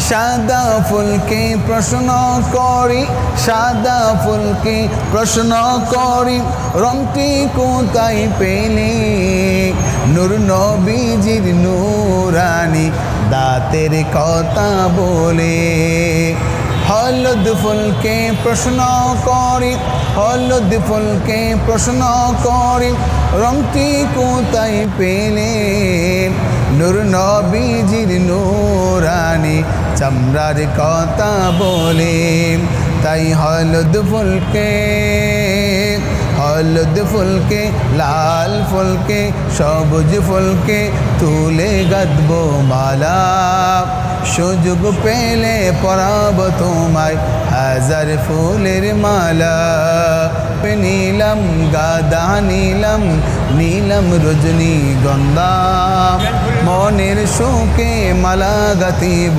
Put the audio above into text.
সাদা ফুলকে প্রশ্ন করি, সাদা ফুলকে প্রশ্ন করি, রংটি কোথায় পেলে? নূর নবীজির নূরানি দাঁতের কথা বলে। হলুদ ফুলকে প্রশ্ন করি, হলুদ ফুলকে প্রশ্ন করি, রংটি কোথায় পেলে? নূর নবীজির নূরানি চামড়ার কথা বলে। তাই হলুদ ফুলকে, হলুদ ফুলকে, লাল ফুলকে, সবুজ ফুলকে তুলে গাঁথবো মালা। সুযোগ পেলে পরাব তোমায় হাজার ফুলের মালা। নীলম গাদা নীলম, নীলম রজনীগন্ধা, মনের শোকে মালা গাঁথিব